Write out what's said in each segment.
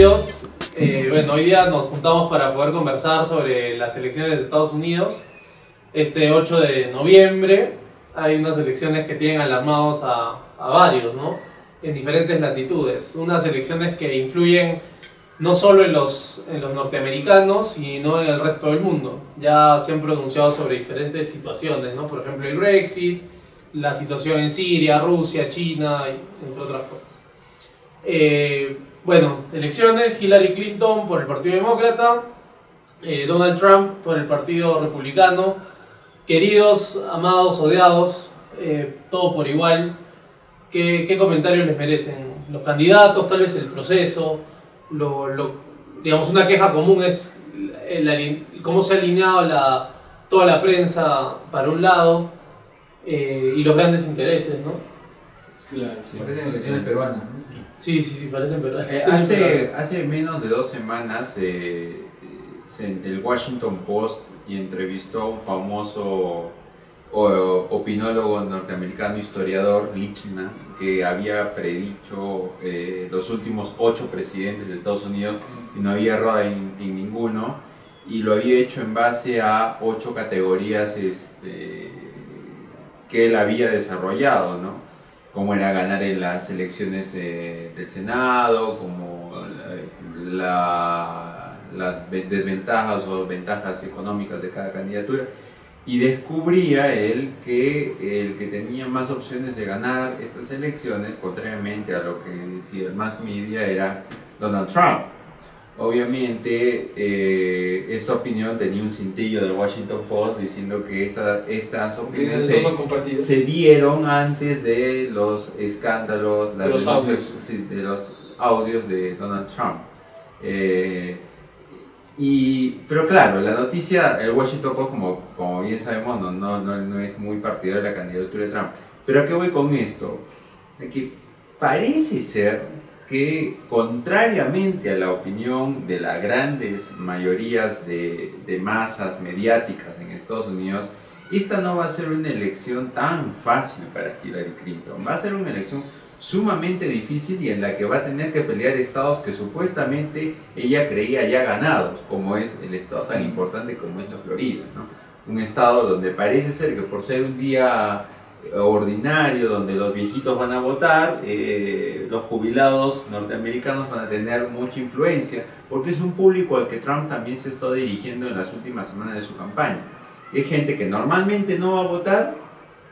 Unidos. Bueno, hoy día nos juntamos para poder conversar sobre las elecciones de Estados Unidos. Este 8 de noviembre hay unas elecciones que tienen alarmados a varios, ¿no? En diferentes latitudes. Unas elecciones que influyen no solo en los norteamericanos, sino en el resto del mundo. Ya se han pronunciado sobre diferentes situaciones, ¿no? Por ejemplo, el Brexit, la situación en Siria, Rusia, China, entre otras cosas. Bueno, elecciones: Hillary Clinton por el Partido Demócrata, Donald Trump por el Partido Republicano. Queridos, amados, odiados, todo por igual. ¿Qué comentarios les merecen los candidatos? Tal vez el proceso. Digamos, una queja común es cómo se ha alineado toda la prensa para un lado y los grandes intereses, ¿no? Claro, sí. Parecen elecciones peruanas, ¿no? Sí, parecen peruanas. Hace menos de 2 semanas el Washington Post entrevistó a un famoso opinólogo norteamericano, historiador, Lichtman, que había predicho los últimos 8 presidentes de Estados Unidos y no había errado en ninguno, y lo había hecho en base a 8 categorías que él había desarrollado, ¿no? Como era ganar en las elecciones del Senado, como las desventajas o ventajas económicas de cada candidatura. Y descubría él que el que tenía más opciones de ganar estas elecciones, contrariamente a lo que decía el mass media, era Donald Trump. Obviamente, esta opinión tenía un cintillo del Washington Post diciendo que estas opiniones se dieron antes de los escándalos, de los audios de Donald Trump. Pero claro, la noticia, el Washington Post, como bien sabemos, no es muy partidario de la candidatura de Trump. Pero ¿a qué voy con esto? Que parece ser que, contrariamente a la opinión de las grandes mayorías de masas mediáticas en Estados Unidos, esta no va a ser una elección tan fácil para Hillary Clinton. Va a ser una elección sumamente difícil y en la que va a tener que pelear estados que supuestamente ella creía ya ganados, como es el estado tan importante como es la Florida, ¿no? Un estado donde parece ser que por ser un día ordinario, donde los viejitos van a votar, los jubilados norteamericanos van a tener mucha influencia, porque es un público al que Trump también se está dirigiendo en las últimas semanas de su campaña. Es gente que normalmente no va a votar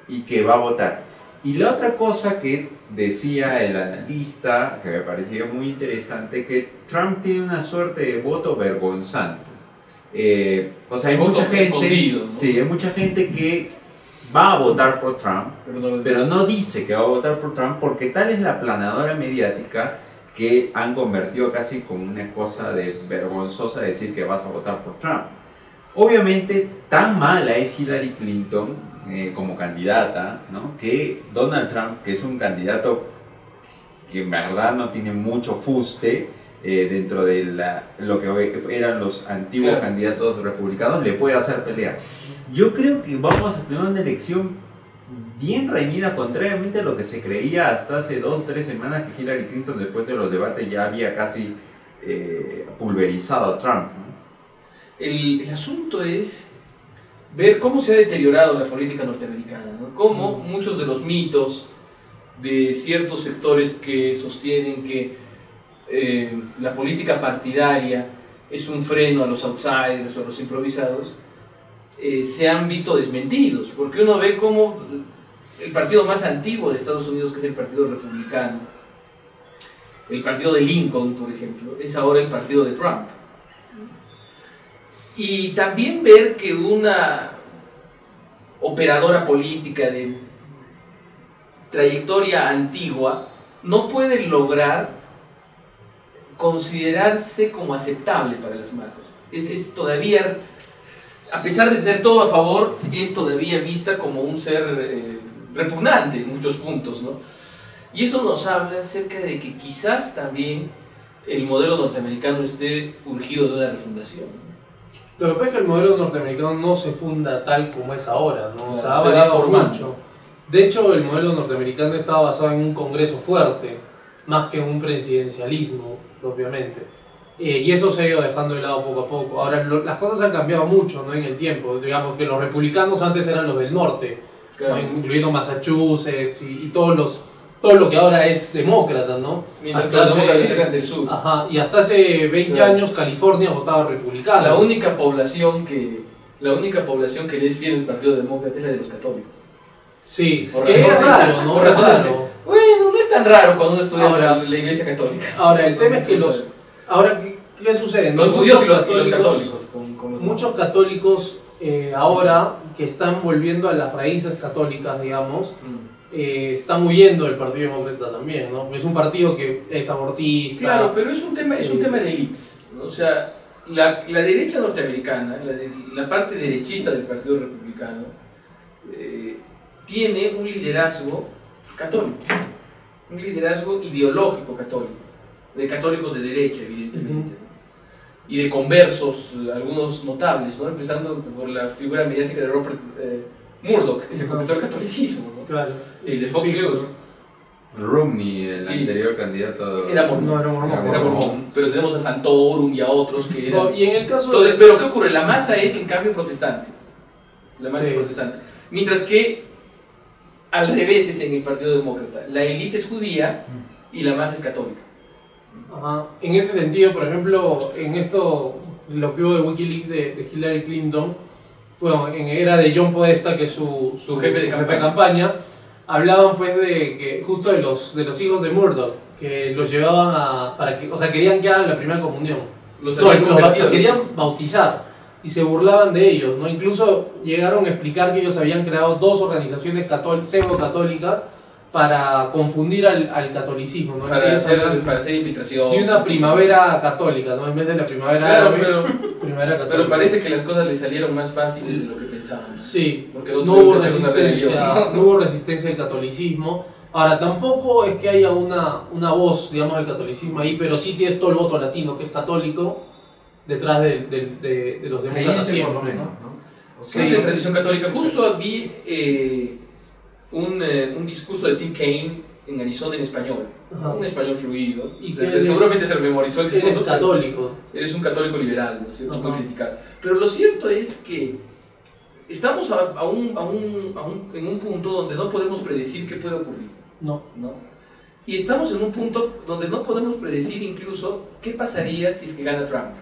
y que va a votar. Y la otra cosa que decía el analista, que me parecía muy interesante, que Trump tiene una suerte de voto vergonzante. O sea, hay mucha gente, ¿no? Sí, hay mucha gente que va a votar por Trump, pero no dice que va a votar por Trump, porque tal es la planadora mediática que han convertido casi como una cosa de vergonzosa decir que vas a votar por Trump. Obviamente, tan mala es Hillary Clinton como candidata, ¿no? Que Donald Trump, que es un candidato que en verdad no tiene mucho fuste dentro de lo que eran los antiguos candidatos republicanos, le puede hacer pelear. Yo creo que vamos a tener una elección bien reñida, contrariamente a lo que se creía hasta hace 2-3 semanas, que Hillary Clinton, después de los debates, ya había casi pulverizado a Trump, ¿no? El asunto es ver cómo se ha deteriorado la política norteamericana, ¿no? Cómo muchos de los mitos de ciertos sectores que sostienen que la política partidaria es un freno a los outsiders o a los improvisados, se han visto desmentidos, porque uno ve cómo el partido más antiguo de Estados Unidos, que es el Partido Republicano, el partido de Lincoln, por ejemplo, es ahora el partido de Trump. Y también ver que una operadora política de trayectoria antigua no puede lograr considerarse como aceptable para las masas. Es todavía, a pesar de tener todo a favor, es todavía vista como un ser repugnante en muchos puntos, ¿no? Y eso nos habla acerca de que quizás también el modelo norteamericano esté urgido de una refundación. Lo que pasa es que el modelo norteamericano no se funda tal como es ahora, ¿no? O sea, ha variado mucho. De hecho, el modelo norteamericano estaba basado en un congreso fuerte, más que en un presidencialismo propiamente. Y eso se ha ido dejando de lado poco a poco. Ahora, las cosas han cambiado mucho, ¿no? En el tiempo. Digamos que los republicanos antes eran los del norte, Claro. ¿no? Incluyendo Massachusetts y todo lo que ahora es demócrata, ¿no? Mientras que Hasta los demócratas hace, eran del sur. ajá, y hasta hace 20 Claro. años California votaba republicano. La única población que le es fiel al Partido Demócrata es la de los católicos. Sí, Por que es razones- raro, ¿no? por Es razones- raro. Bueno, no es tan raro cuando uno estudia Ahora- la Iglesia Católica. Ahora, el tema es que ahora, ¿qué sucede? Los ¿No? judíos y los Muchos católicos. Con los Muchos católicos ahora que están volviendo a las raíces católicas, digamos, están huyendo del Partido Demócrata también, ¿no? Es un partido que es abortista. Claro, pero es un tema de elites, ¿no? O sea, la derecha norteamericana, la parte derechista del Partido Republicano, tiene un liderazgo católico, un liderazgo ideológico católico, de católicos de derecha, evidentemente, Ujú. ¿no? Y de conversos, algunos notables, ¿no? Empezando por la figura mediática de Rupert Murdoch, que se convirtió al catolicismo, ¿no? Claro. El de Fox Sí, News. Romney, el Sí. anterior candidato. Era mormón. No, era mormón. Era mormón, pero tenemos a Santorum y a otros que eran... No, y en el caso Entonces, pero ¿qué ocurre? La masa es en cambio protestante. La masa Sí. es protestante. Mientras que al revés es en el Partido Demócrata. La élite es judía y la masa es católica. Ajá. En ese sentido, por ejemplo, en esto, lo que hubo de Wikileaks de Hillary Clinton, bueno, era de John Podesta, que es su Jefe de campaña. hablaban pues de que justo de los hijos de Murdoch, que los llevaban o sea, querían que hagan la primera comunión. Los No, habían convertido. querían bautizar y se burlaban de ellos, ¿no? Incluso llegaron a explicar que ellos habían creado dos organizaciones pseudo-católicas para confundir al catolicismo, ¿no? Para Ellos hablan hacer infiltración. de una primavera católica, ¿no? En vez de la primavera Claro, árabe, primavera católica. pero parece que las cosas le salieron más fáciles de lo que pensaban. Sí, Porque no no tuvieron hubo que hacer una resistencia, rebelión. no hubo resistencia al catolicismo. Ahora, tampoco es que haya una voz, digamos, del catolicismo ahí, pero sí tienes todo el voto latino que es católico detrás de los demócratas Creyente por lo siempre, menos, ¿no? ¿no? O Sí, sea, de tradición católica. Justo vi un discurso de Tim Kaine en Arizona en español. Ajá. Un español fluido. Y O sea, que seguramente se memorizó el Eres discurso. pero católico. Eres un católico liberal, ¿no es cierto? Muy Ajá. criticado. Pero lo cierto es que estamos en un punto donde no podemos predecir qué puede ocurrir, No. ¿no? Y estamos en un punto donde no podemos predecir incluso qué pasaría si es que gana Trump.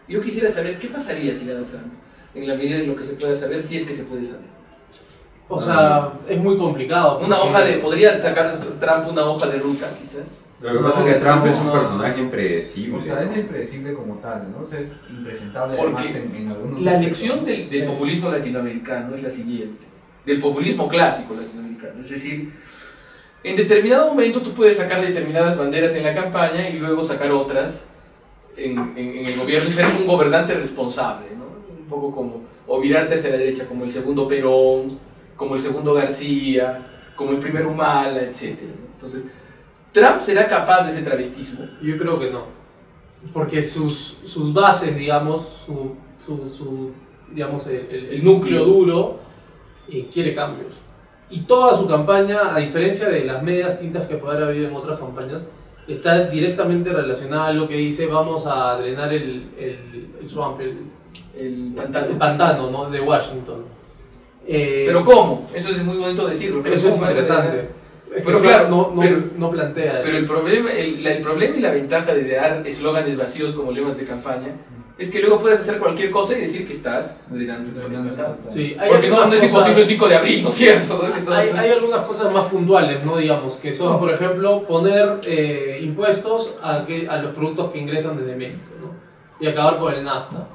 Yo quisiera saber qué pasaría si gana Trump, en la medida de lo que se pueda saber, si es que se puede saber. O sea, es muy complicado. ¿Podría sacar Trump una hoja de ruta, quizás? Lo que pasa es que Trump es un no. personaje impredecible. o sea, es impredecible como tal, ¿no? O sea, es impresentable Porque además en algunos La aspectos. lección del Sí. populismo latinoamericano es la siguiente, del populismo clásico latinoamericano, es decir, en determinado momento tú puedes sacar determinadas banderas en la campaña y luego sacar otras en el gobierno y ser un gobernante responsable, ¿no? Un poco como, o virarte hacia la derecha, como el segundo Perón, como el segundo García, como el primer Humala, etc. Entonces, ¿Trump será capaz de ese travestismo? Yo creo que no. Porque sus bases, digamos, digamos el núcleo duro, quiere cambios. Y toda su campaña, a diferencia de las medias tintas que puede haber habido en otras campañas, está directamente relacionada a lo que dice: vamos a drenar el swamp, El pantano. el pantano, ¿no? De Washington. ¿Pero cómo? Eso es muy bonito decirlo. pero eso es ¿cómo vas a interesante. drenar? Es Pero que, claro, no plantea. Pero el problema y la ventaja de dar eslóganes vacíos como lemas de campaña es que luego puedes hacer cualquier cosa y decir que estás drenando el pantano. Sí, Porque no es algunas imposible el cosas- 5 de abril, ¿no es cierto? ¿No? Hay algunas cosas más puntuales, ¿no? Digamos, que son, por ejemplo, poner impuestos a los productos que ingresan desde México, ¿no? Y acabar con el NAFTA.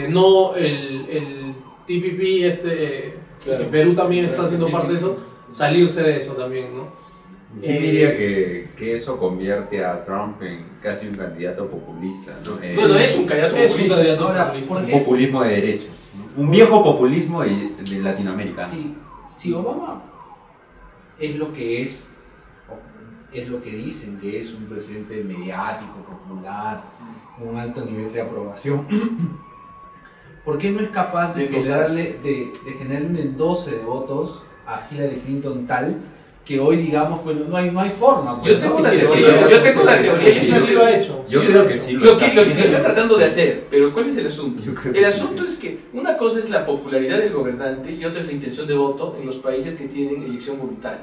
No el TPP, Claro. que Perú también está Claro, haciendo sí, parte sí. de eso, salirse de eso también, ¿no? ¿Quién diría que eso convierte a Trump en casi un candidato populista? ¿no? Bueno, es un candidato Es un populista. candidato Ahora, populista. ¿por un qué? populismo de derecha. ¿no? Un viejo populismo de Latinoamérica. Si Obama es lo que es lo que dicen que es un presidente mediático, popular, un alto nivel de aprobación, ¿por qué no es capaz de De endosar. generarle un endose de votos a Hillary Clinton tal que hoy digamos, pues no hay forma. Pues, Yo tengo ¿no? una Y que teoría, sí, yo tengo una teoría, Y sí lo ha hecho. Yo sí creo ha que hecho. sí Lo que está estoy haciendo. tratando de hacer, pero ¿cuál es el asunto? Yo creo que El sí. asunto es que una cosa es la popularidad del gobernante y otra es la intención de voto en los países que tienen elección voluntaria.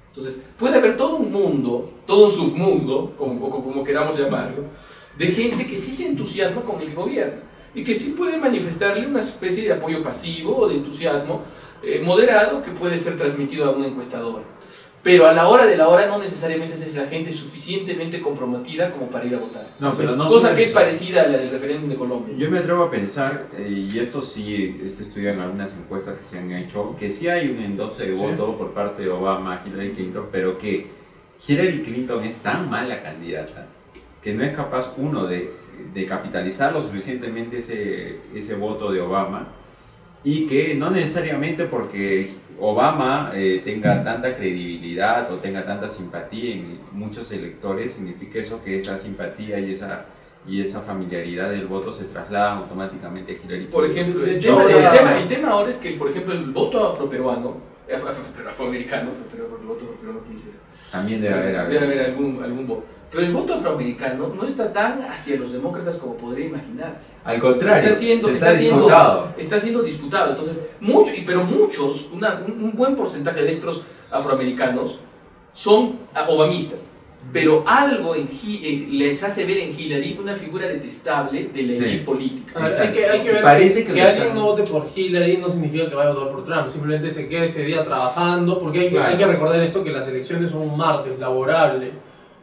Entonces, puede haber todo un mundo, todo un submundo, como queramos llamarlo, de gente que sí se entusiasma con el que gobierna y que sí puede manifestarle una especie de apoyo pasivo o de entusiasmo moderado que puede ser transmitido a una encuestadora. Pero a la hora de la hora no necesariamente es la gente suficientemente comprometida como para ir a votar. No, pero no Cosa solo que es eso. parecida a la del referéndum de Colombia. Yo me atrevo a pensar, y esto sí, este estudio en algunas encuestas que se han hecho, que sí hay un endose de voto por parte de Obama a Hillary Clinton, pero que Hillary Clinton es tan mala candidata que no es capaz, uno, de capitalizar lo suficientemente ese voto de Obama, y que no necesariamente porque Obama tenga tanta credibilidad o tenga tanta simpatía en muchos electores, significa eso que esa simpatía y esa familiaridad del voto se traslada automáticamente a Hillary Clinton. Por ejemplo, De el hecho, tema ahora es que, por ejemplo, el voto afroperuano, afroamericano, el voto afroperuano, ¿qué dice? También debe haber Debe haber algún voto. Pero el voto afroamericano no está tan hacia los demócratas como podría imaginarse. Al contrario, Está siendo disputado. Entonces, muchos, un buen porcentaje de estos afroamericanos son obamistas. Pero algo les hace ver en Hillary una figura detestable de la élite política. A ver, hay que ver Parece que lo alguien están- no vote por Hillary no significa que vaya a votar por Trump, simplemente se quede ese día trabajando, porque hay Claro. que recordar esto, que las elecciones son un martes laborable.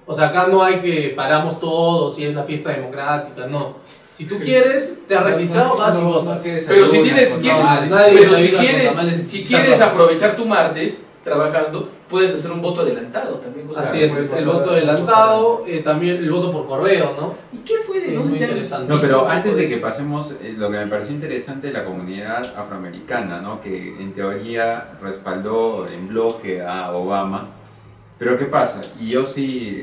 O sea, acá no hay que paramos todos y es la fiesta democrática, no. Si tú quieres, te has registrado, vas y votas. Pero si tienes, nadie pero se si avisa quieres, con tamales y si chicharrón. quieres aprovechar tu martes trabajando, puedes hacer un voto adelantado también. cosa Así que es, puedes el votar. voto adelantado, también el voto por correo, ¿no? ¿Y qué fue de Es no sé muy si han- interesante. No, pero visto antes de eso? que pasemos, lo que me pareció interesante de la comunidad afroamericana, ¿no? Que en teoría respaldó en bloque a Obama. Pero ¿qué pasa? Y yo sí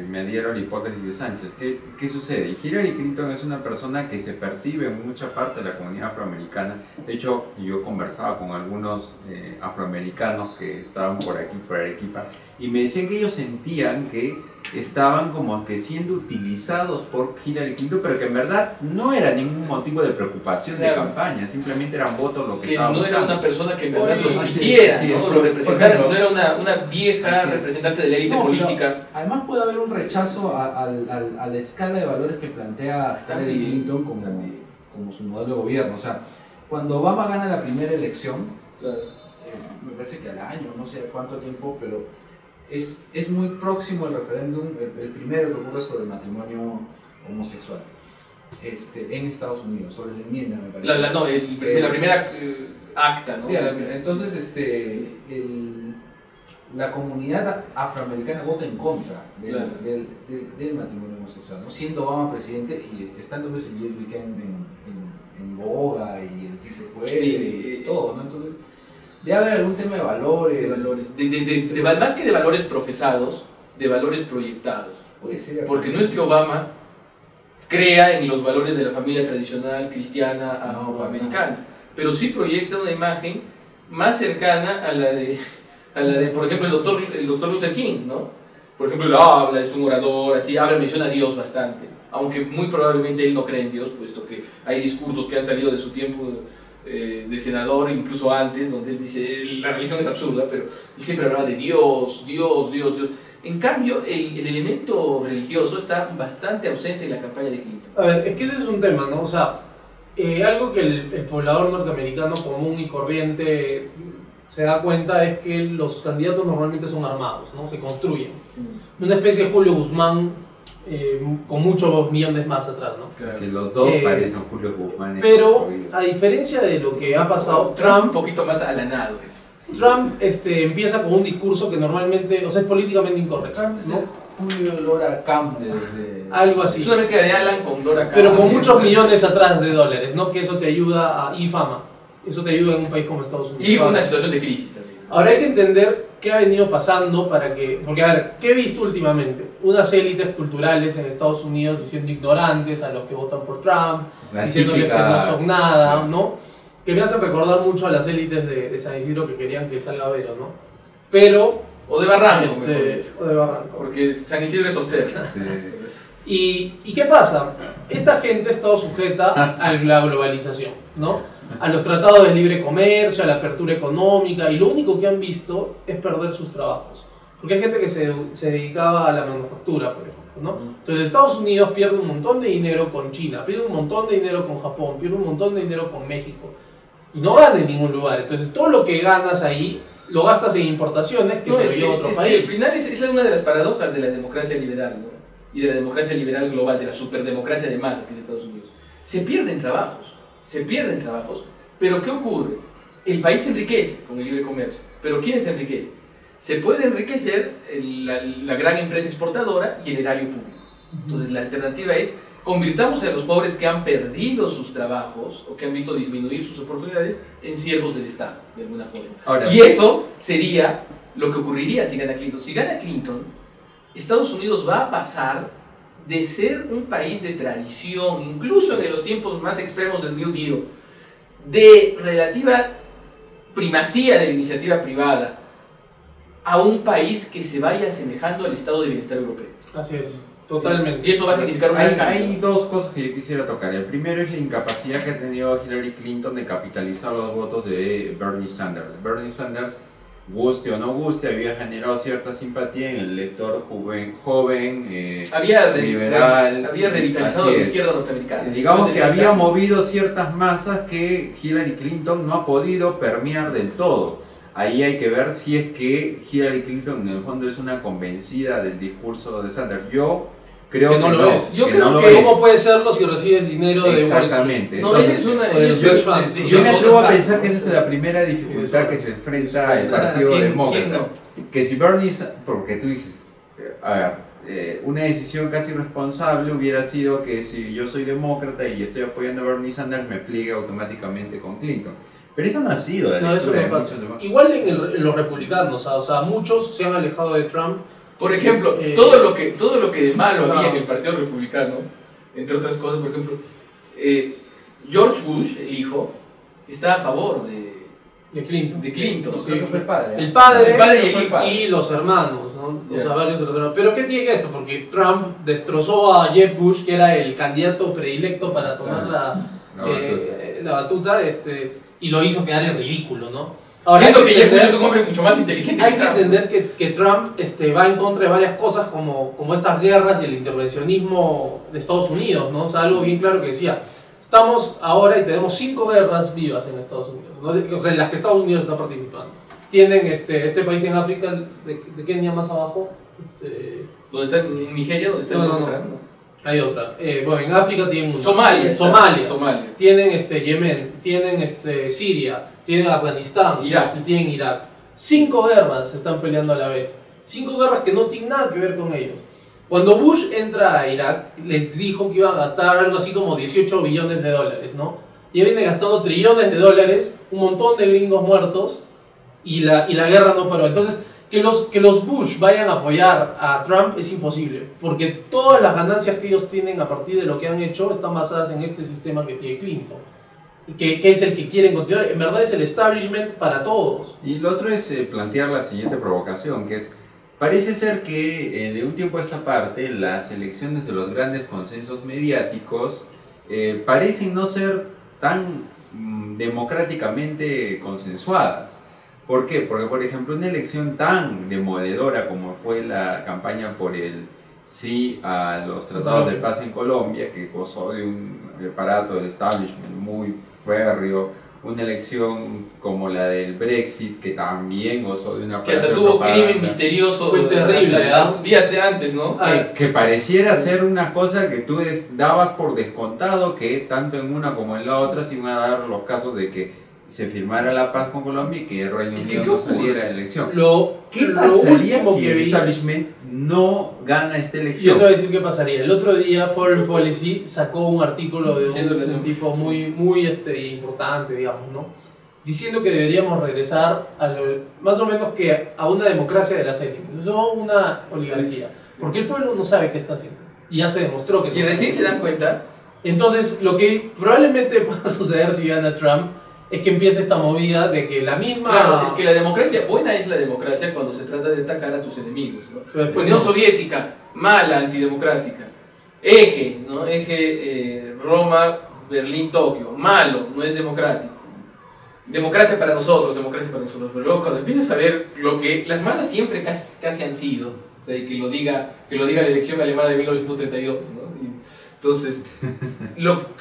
me adhiero a la hipótesis de Sánchez. ¿Qué sucede? Hillary Clinton es una persona que se percibe en mucha parte de la comunidad afroamericana. De hecho, yo conversaba con algunos afroamericanos que estaban por aquí, por Arequipa, y me decían que ellos sentían que estaban como que siendo utilizados por Hillary Clinton, pero que en verdad no era ningún motivo de preocupación de Claro. campaña, simplemente eran votos lo que Que estaban no era buscando. una persona que en verdad Oye, los sí, quisiera, sí, ¿no? eso. Lo representara, Por sino era una vieja Así es. representante de la élite No, política. Además puede haber un rechazo a la escala de valores que plantea Hillary También. Clinton como su modelo de gobierno. O sea, cuando Obama gana la primera elección, me parece que al año, no sé cuánto tiempo, pero es muy próximo el referéndum, el primero que ocurre sobre el matrimonio homosexual en Estados Unidos, sobre la enmienda, me parece. La primera acta, ¿no? Ya, entonces, la comunidad afroamericana vota en contra Claro. del matrimonio homosexual, ¿no? Siendo Obama presidente y estando pues el Yes Weekend en boga y el sí se puede Sí. y todo, ¿no? Entonces, debe haber algún tema de valores. De valores. Más que de valores profesados, de valores proyectados. Puede ser. Porque no es que Obama crea en los valores de la familia tradicional cristiana afroamericana, pero sí proyecta una imagen más cercana a la de por ejemplo, el doctor Luther King, ¿no? Por ejemplo, él habla, es un orador, así, menciona a Dios bastante, aunque muy probablemente él no cree en Dios, puesto que hay discursos que han salido de su tiempo de senador, incluso antes, donde él dice, la religión es absurda, pero él siempre hablaba de Dios. En cambio, el elemento religioso está bastante ausente en la campaña de Clinton. A ver, es que ese es un tema, ¿no? O sea, algo que el poblador norteamericano común y corriente se da cuenta es que los candidatos normalmente son armados, ¿no? Se construyen. Una especie de Julio Guzmán con muchos millones más atrás, ¿no? Que los dos parecen Julio Guzmán. Pero, a diferencia de lo que ha pasado, Trump un Trump poquito más alanado. empieza con un discurso que normalmente, o sea, es políticamente incorrecto, Trump es ¿no? el Julio Lora Camp de Algo así. Es una mezcla de Alan con Laura Kahn. Pero con Así muchos es. millones atrás de dólares, ¿no? Que eso te ayuda y fama. Eso te ayuda en un país como Estados Unidos. Y una situación de crisis también. Ahora hay que entender qué ha venido pasando para que... Porque, a ver, ¿qué he visto últimamente? Unas élites culturales en Estados Unidos diciendo ignorantes a los que votan por Trump, La diciéndoles típica- que no son nada, sí. ¿no? Que me hacen recordar mucho a las élites de San Isidro que querían que salga Vero, ¿no? Pero O de Barranco, mejor. o de Barranco. Porque San Isidro es austero. Sí. ¿Y qué pasa? Esta gente ha estado sujeta a la globalización, ¿no? A los tratados de libre comercio, a la apertura económica, y lo único que han visto es perder sus trabajos. Porque hay gente que se dedicaba a la manufactura, por ejemplo, ¿no? Entonces Estados Unidos pierde un montón de dinero con China, pierde un montón de dinero con Japón, pierde un montón de dinero con México, y no gana en ningún lugar. Entonces todo lo que ganas ahí lo gastas en importaciones que se lleva a otro país. Que al final es una de las paradojas de la democracia liberal, ¿no? Y de la democracia liberal global, de la superdemocracia de masas que es Estados Unidos. Se pierden trabajos, pero ¿qué ocurre? El país se enriquece con el libre comercio, pero ¿quién se enriquece? Se puede enriquecer la gran empresa exportadora y el erario público. Entonces la alternativa es, convirtamos a los pobres que han perdido sus trabajos o que han visto disminuir sus oportunidades en siervos del Estado, de alguna forma. Ahora, y eso sería lo que ocurriría si gana Clinton. Si gana Clinton, Estados Unidos va a pasar de ser un país de tradición, incluso en los tiempos más extremos del New Deal, de relativa primacía de la iniciativa privada, a un país que se vaya asemejando al estado de bienestar europeo. Así es, totalmente. Y eso va a significar un gran cambio. Hay dos cosas que yo quisiera tocar. El primero es la incapacidad que ha tenido Hillary Clinton de capitalizar los votos de Bernie Sanders. Bernie Sanders, guste o no guste, había generado cierta simpatía en el elector joven liberal. Había revitalizado la izquierda norteamericana. Digamos que había movido ciertas masas que Hillary Clinton no ha podido permear del todo. Ahí hay que ver si es que Hillary Clinton en el fondo es una convencida del discurso de Sanders. Yo creo que no lo es. Yo creo que ¿cómo puede serlo si recibes dinero de exactamente. No, Entonces, yo me atrevo a pensar que esa es la primera dificultad que se enfrenta el Partido Demócrata. Que si Bernie, porque tú dices, a ver, una decisión casi irresponsable hubiera sido que si yo soy demócrata y estoy apoyando a Bernie Sanders me pliegue automáticamente con Clinton. Pero eso no ha sido la lectura de muchos demócratas. Igual en los republicanos, o sea, muchos se han alejado de Trump. Por ejemplo, todo lo que de malo había en el Partido Republicano, entre otras cosas, por ejemplo, George Bush, el hijo, está a favor de Clinton. Sí, creo que fue el padre. El padre y los hermanos, ¿no? O sea, varios hermanos. Pero ¿qué tiene esto? Porque Trump destrozó a Jeb Bush, que era el candidato predilecto para tomar la batuta, y lo hizo quedar en ridículo, ¿no? Ahora, siendo que Jeb Bush es un hombre mucho más inteligente. Hay que entender que Trump va en contra de varias cosas como estas guerras y el intervencionismo de Estados Unidos, ¿no? O sea, algo bien claro que decía, estamos ahora y tenemos 5 guerras vivas en Estados Unidos, ¿no? O sea, en las que Estados Unidos está participando. Tienen este país en África, ¿de Kenia más abajo? ¿Dónde está en Nigeria? ¿Dónde está no. Hay otra. Bueno, en África tienen Somalia. Tienen Yemen, tienen Siria, tienen Afganistán, Irak. y tienen Irak. 5 guerras se están peleando a la vez. 5 guerras que no tienen nada que ver con ellos. Cuando Bush entra a Irak, les dijo que iba a gastar algo así como 18 billones de dólares, ¿no? Y viene gastando trillones de dólares, un montón de gringos muertos, y la guerra no paró. Entonces, que los Bush vayan a apoyar a Trump es imposible, porque todas las ganancias que ellos tienen a partir de lo que han hecho están basadas en este sistema que tiene Clinton, que es el que quieren continuar. En verdad es el establishment para todos. Y lo otro es plantear la siguiente provocación, que es, parece ser que de un tiempo a esta parte las elecciones de los grandes consensos mediáticos parecen no ser tan democráticamente consensuadas. ¿Por qué? Porque, por ejemplo, una elección tan demoledora como fue la campaña por el sí a los tratados de paz en Colombia, que gozó de un aparato del establishment muy férreo, una elección como la del Brexit, que también gozó de una aparato que hasta tuvo crimen misterioso. Fue terrible, días de antes, ¿no? Que pareciera ser una cosa que tú dabas por descontado, que tanto en una como en la otra se iban a dar los casos de que se firmara la paz con Colombia y que el Reino Unido no saliera de la elección. ¿Qué pasaría si el establishment no gana esta elección? Yo te voy a decir qué pasaría. El otro día Foreign Policy sacó un artículo de un tipo muy importante, digamos, ¿no? Diciendo que deberíamos regresar más o menos que a una democracia de las élites, no una oligarquía, porque el pueblo no sabe qué está haciendo y ya se demostró que no. Y recién se dan cuenta. Entonces, lo que probablemente pueda suceder si gana Trump es que empieza esta movida de que la misma... Claro, es que la democracia, buena es la democracia cuando se trata de atacar a tus enemigos, ¿no? Pero, Unión Soviética, mala, antidemocrática. Eje, ¿no? Eje Roma, Berlín, Tokio, malo, no es democrático. Democracia para nosotros, pero luego cuando empiezas a ver lo que las masas siempre casi han sido, o sea, que lo diga la elección alemana de 1932, ¿no? Y entonces,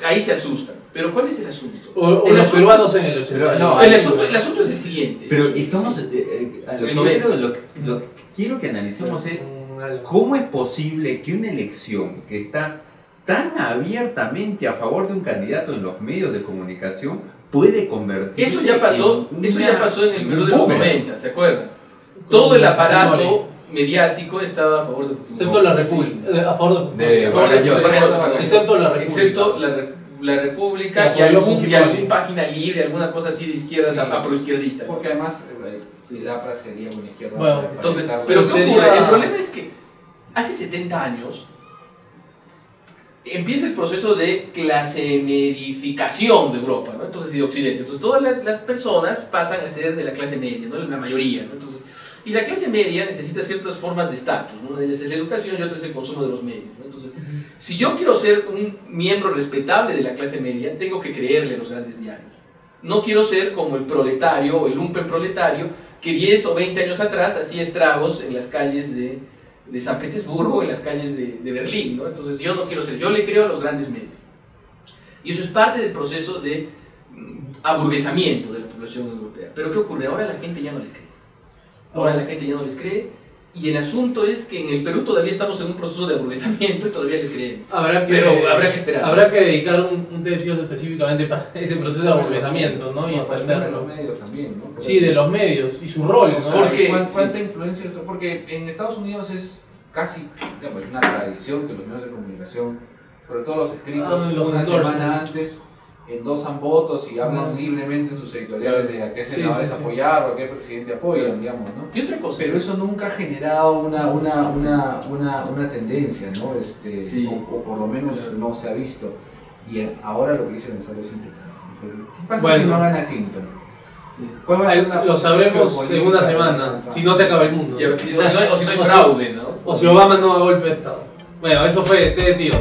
ahí se asustan. Pero ¿cuál es el asunto? O El los asunto peruanos en el 80. No, el asunto es el siguiente. Pero estamos, lo que quiero que analicemos es cómo es posible que una elección que está tan abiertamente a favor de un candidato en los medios de comunicación puede convertirse Eso ya pasó en el Perú de los 90, ¿se acuerdan? Todo el aparato mediático estaba a favor de Fujimori. Excepto la República. A favor de Vargas Llosa. Excepto la República. Excepto la República y algún página libre, alguna cosa así de izquierdas a proizquierdista. Porque además, si Lapra sería una izquierda. Bueno, entonces, para pero ¿qué sería- ocurre? El problema es que hace 70 años empieza el proceso de clase medificación de Europa, ¿no? Entonces, y de Occidente. Entonces, todas las personas pasan a ser de la clase media, ¿no? La mayoría, ¿no? Entonces, y la clase media necesita ciertas formas de estatus, ¿no? Una de ellas es la educación y otra es el consumo de los medios, ¿no? Entonces, si yo quiero ser un miembro respetable de la clase media, tengo que creerle a los grandes diarios. No quiero ser como el proletario o el lumpen proletario que 10 o 20 años atrás hacía estragos en las calles de San Petersburgo, en las calles de Berlín, ¿no? Entonces yo no quiero ser, yo le creo a los grandes medios. Y eso es parte del proceso de aburguesamiento de la población europea. Pero ¿qué ocurre? Ahora la gente ya no les cree. Ahora la gente ya no les cree. Y el asunto es que en el Perú todavía estamos en un proceso de aburguesamiento y todavía les creemos. Pero habrá que esperar. Habrá que dedicar un TED específicamente para ese proceso de aburguesamiento, ¿no? Y de los entenderlo. medios también, ¿no? Sí, de los medios y su rol, O ¿no? sea, Porque- ¿cuánta influencia es eso? Porque en Estados Unidos es casi, digamos, una tradición que los medios de comunicación, sobre todo los escritos, los una endorsements. semana antes endosan votos y hablan libremente en sus editoriales de a qué Sí, senadores sí, sí. apoyar o a qué presidente apoyan, digamos, ¿no? Y otra cosa. Pero eso nunca ha generado una tendencia, ¿no? Sí. O por lo menos no se ha visto. Y ahora lo que dice Gonzalo es importante. ¿Qué pasa Bueno. si no gana Clinton? Sí. ¿Cuál va a ser la Lo posición sabremos geopolítica en una de semana, Donald Trump? si no se acaba el mundo. O si no hay O si- fraude, ¿no? O si Obama no da golpe de Estado. Bueno, eso fue TED, tíos.